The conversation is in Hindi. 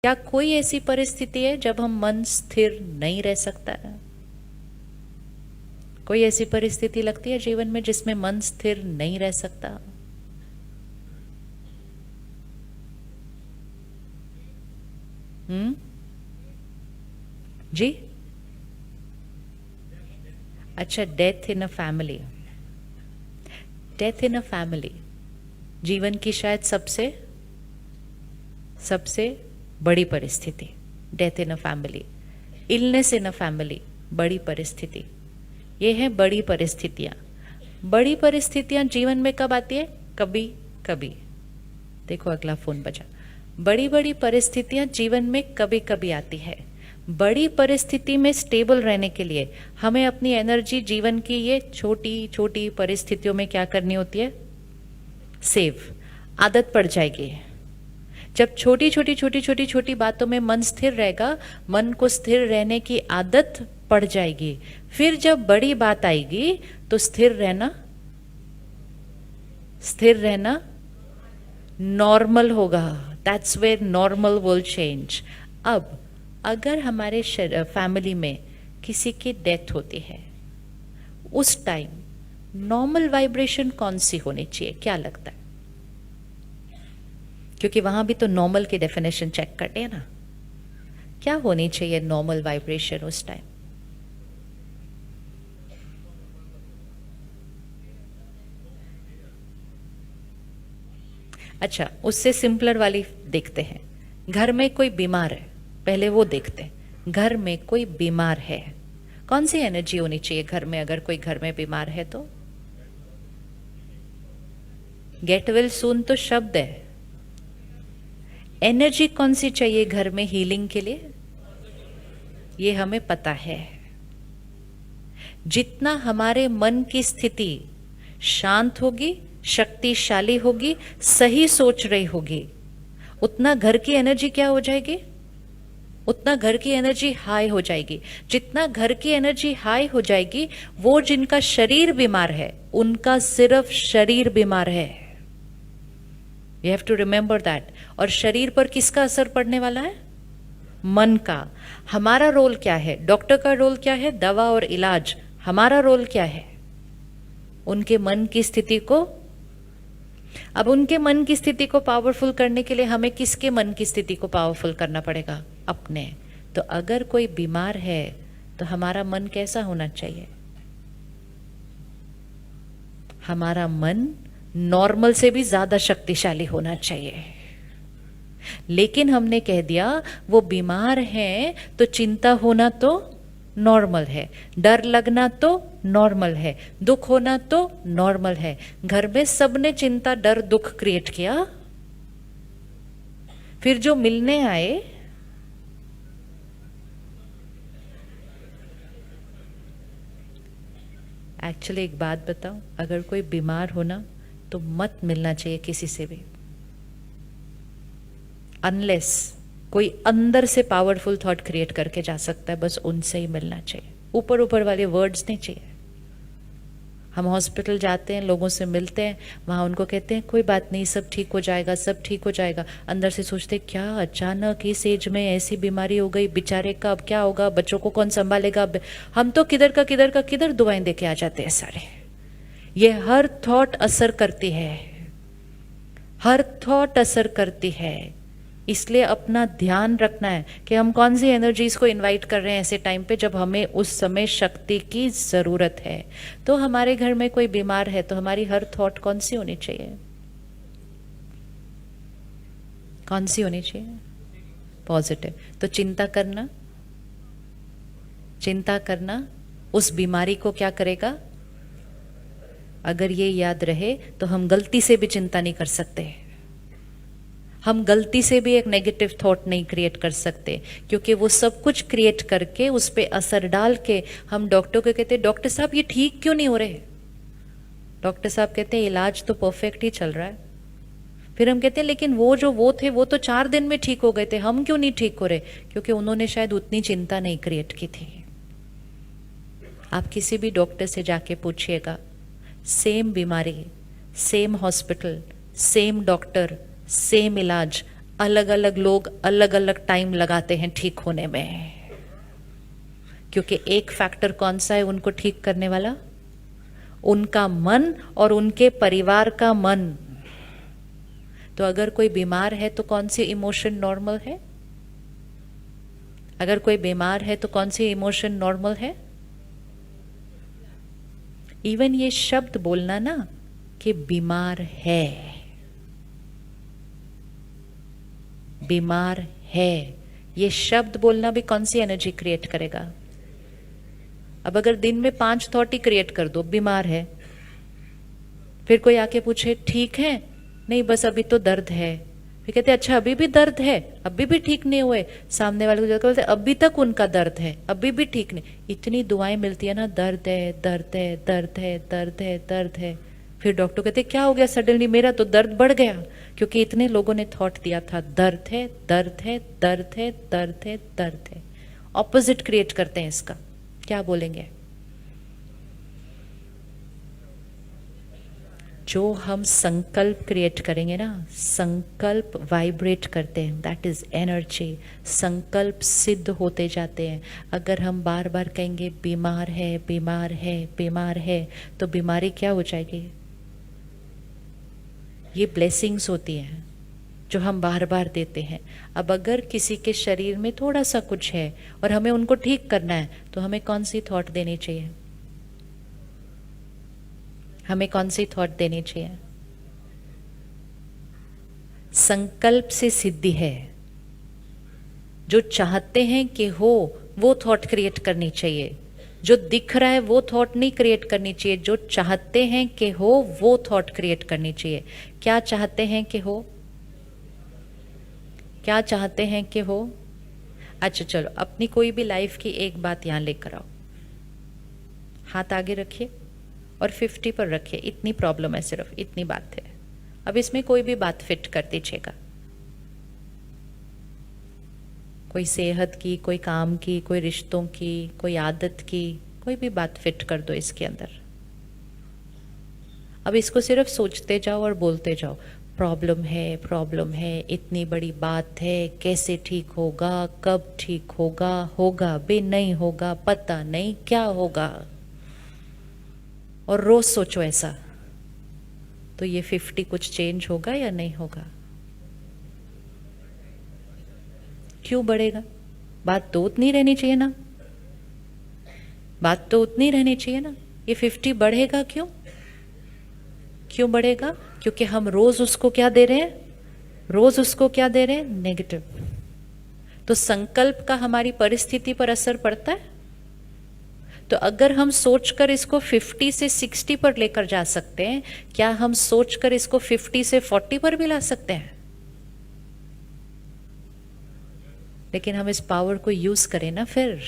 क्या कोई ऐसी परिस्थिति है जब हम मन स्थिर नहीं रह सकता है? कोई ऐसी परिस्थिति लगती है जीवन में जिसमें मन स्थिर नहीं रह सकता? जी, अच्छा, death in a family. Death in a family जीवन की शायद सबसे सबसे बड़ी परिस्थिति। Death in a family, illness in a family, बड़ी परिस्थिति। ये है बड़ी परिस्थितियां। बड़ी परिस्थितियां जीवन में कब आती है? कभी कभी। देखो अगला फोन बजा। बड़ी बड़ी परिस्थितियां जीवन में कभी कभी आती है। बड़ी परिस्थिति में स्टेबल रहने के लिए हमें अपनी एनर्जी जीवन की ये छोटी छोटी परिस्थितियों में क्या करनी होती है? सेव। आदत पड़ जाएगी। जब छोटी छोटी छोटी छोटी छोटी बातों में मन स्थिर रहेगा, मन को स्थिर रहने की आदत पड़ जाएगी। फिर जब बड़ी बात आएगी तो स्थिर रहना नॉर्मल होगा। That's where normal will change. अब अगर हमारे फैमिली में किसी की डेथ होती है, उस टाइम नॉर्मल वाइब्रेशन कौन सी होनी चाहिए? क्या लगता है? क्योंकि वहां भी तो नॉर्मल की डेफिनेशन चेक करते हैं ना। क्या होनी चाहिए नॉर्मल वाइब्रेशन उस टाइम? अच्छा, उससे सिंपलर वाली देखते हैं। घर में कोई बीमार है, पहले वो देखते हैं। घर में कोई बीमार है, कौन सी एनर्जी होनी चाहिए घर में? अगर कोई घर में बीमार है तो गेट वेल सून तो शब्द है। एनर्जी कौन सी चाहिए घर में हीलिंग के लिए? ये हमें पता है। जितना हमारे मन की स्थिति शांत होगी, शक्तिशाली होगी, सही सोच रही होगी, उतना घर की एनर्जी क्या हो जाएगी? उतना घर की एनर्जी हाई हो जाएगी। जितना घर की एनर्जी हाई हो जाएगी, वो जिनका शरीर बीमार है, उनका सिर्फ शरीर बीमार है। You have to remember that. और शरीर पर किसका असर पड़ने वाला है? मन का। हमारा रोल क्या है? डॉक्टर का रोल क्या है? दवा और इलाज। हमारा रोल क्या है? उनके मन की स्थिति को, अब उनके मन की स्थिति को पावरफुल करने के लिए हमें किसके मन की स्थिति को पावरफुल करना पड़ेगा? अपने। तो अगर कोई बीमार है तो हमारा मन कैसा होना चाहिए? हमारा मन नॉर्मल से भी ज्यादा शक्तिशाली होना चाहिए। लेकिन हमने कह दिया वो बीमार है तो चिंता होना तो नॉर्मल है, डर लगना तो नॉर्मल है, दुख होना तो नॉर्मल है। घर में सबने चिंता, डर, दुख क्रिएट किया। फिर जो मिलने आए, एक्चुअली एक बात बताऊं, अगर कोई बीमार हो ना तो मत मिलना चाहिए किसी से भी, अनलेस कोई अंदर से पावरफुल थॉट क्रिएट करके जा सकता है, बस उनसे ही मिलना चाहिए। ऊपर ऊपर वाले वर्ड्स नहीं चाहिए। हम हॉस्पिटल जाते हैं, लोगों से मिलते हैं, वहां उनको कहते हैं कोई बात नहीं, सब ठीक हो जाएगा, सब ठीक हो जाएगा। अंदर से सोचते क्या अचानक इस एज में ऐसी बीमारी हो गई, बेचारे का अब क्या होगा, बच्चों को कौन संभालेगा। हम तो किधर का किधर दुआएं देके आ जाते हैं सारे। ये हर थॉट असर करती है, हर थॉट असर करती है। इसलिए अपना ध्यान रखना है कि हम कौन सी एनर्जीज को इनवाइट कर रहे हैं ऐसे टाइम पे जब हमें उस समय शक्ति की जरूरत है। तो हमारे घर में कोई बीमार है तो हमारी हर थॉट कौन सी होनी चाहिए? कौन सी होनी चाहिए? पॉजिटिव। तो चिंता करना उस बीमारी को क्या करेगा? अगर ये याद रहे तो हम गलती से भी चिंता नहीं कर सकते। हम गलती से भी एक नेगेटिव थॉट नहीं क्रिएट कर सकते, क्योंकि वो सब कुछ क्रिएट करके उस पर असर डाल के हम डॉक्टर को कहते हैं डॉक्टर साहब ये ठीक क्यों नहीं हो रहे? डॉक्टर साहब कहते हैं इलाज तो परफेक्ट ही चल रहा है। फिर हम कहते हैं लेकिन वो थे वो तो 4 दिन में ठीक हो गए थे, हम क्यों नहीं ठीक हो रहे? क्योंकि उन्होंने शायद उतनी चिंता नहीं क्रिएट की थी। आप किसी भी डॉक्टर से जाके पूछिएगा, सेम बीमारी, same hospital, same doctor, same इलाज, अलग अलग लोग अलग अलग टाइम लगाते हैं ठीक होने में, क्योंकि एक फैक्टर कौन सा है उनको ठीक करने वाला? उनका मन और उनके परिवार का मन। तो अगर कोई बीमार है तो कौन सी इमोशन नॉर्मल है? अगर कोई बीमार है तो कौन सी इमोशन नॉर्मल है? इवन ये शब्द बोलना ना कि बीमार है, बीमार है, ये शब्द बोलना भी कौन सी एनर्जी क्रिएट करेगा? अब अगर दिन में 5 थॉट ही क्रिएट कर दो, बीमार है, फिर कोई आके पूछे ठीक है, नहीं बस अभी तो दर्द है, फिर कहते अच्छा अभी भी दर्द है, अभी भी ठीक नहीं हुए, सामने वाले को जाकर बोलते अभी तक उनका दर्द है, अभी भी ठीक नहीं। इतनी दुआएं मिलती है ना, दर्द है, दर्द है, दर्द है, दर्द है, दर्द है। फिर डॉक्टर कहते क्या हो गया सडनली, मेरा तो दर्द बढ़ गया, क्योंकि इतने लोगों ने थॉट दिया था दर्द है, दर्द है, दर्द है, दर्द है, दर्द है। ऑपोजिट क्रिएट करते हैं इसका, क्या बोलेंगे? जो हम संकल्प क्रिएट करेंगे ना, संकल्प वाइब्रेट करते हैं, दैट इज एनर्जी। संकल्प सिद्ध होते जाते हैं। अगर हम बार बार कहेंगे बीमार है, बीमार है, बीमार है, तो बीमारी क्या हो जाएगी? ये ब्लेसिंग्स होती हैं जो हम बार बार देते हैं। अब अगर किसी के शरीर में थोड़ा सा कुछ है और हमें उनको ठीक करना है, तो हमें कौन सी थॉट देनी चाहिए? हमें कौन सी थॉट देनी चाहिए? संकल्प से सिद्धि है। जो चाहते हैं कि हो वो थॉट क्रिएट करनी चाहिए। जो दिख रहा है वो थॉट नहीं क्रिएट करनी चाहिए, जो चाहते हैं कि हो वो थॉट क्रिएट करनी चाहिए। क्या चाहते हैं कि हो? क्या चाहते हैं कि हो? अच्छा चलो, अपनी कोई भी लाइफ की एक बात यहां लेकर आओ, हाथ आगे रखिए और 50 पर रखिए। इतनी प्रॉब्लम है, सिर्फ इतनी बात है। अब इसमें कोई भी बात फिट कर दीजिएगा, कोई सेहत की, कोई काम की, कोई रिश्तों की, कोई आदत की, कोई भी बात फिट कर दो इसके अंदर। अब इसको सिर्फ सोचते जाओ और बोलते जाओ, प्रॉब्लम है, प्रॉब्लम है, इतनी बड़ी बात है, कैसे ठीक होगा, कब ठीक होगा, होगा भी नहीं होगा, पता नहीं क्या होगा। और रोज सोचो ऐसा, तो ये 50 कुछ चेंज होगा या नहीं होगा? क्यों बढ़ेगा? बात तो उतनी रहनी चाहिए ना, बात तो उतनी रहनी चाहिए ना। ये 50 बढ़ेगा क्यों? क्यों बढ़ेगा? क्योंकि हम रोज उसको क्या दे रहे हैं? रोज उसको क्या दे रहे हैं? नेगेटिव। तो संकल्प का हमारी परिस्थिति पर असर पड़ता है। तो अगर हम सोचकर इसको 50 से 60 पर लेकर जा सकते हैं, क्या हम सोचकर इसको 50 से 40 पर भी ला सकते हैं? लेकिन हम इस पावर को यूज करें ना फिर।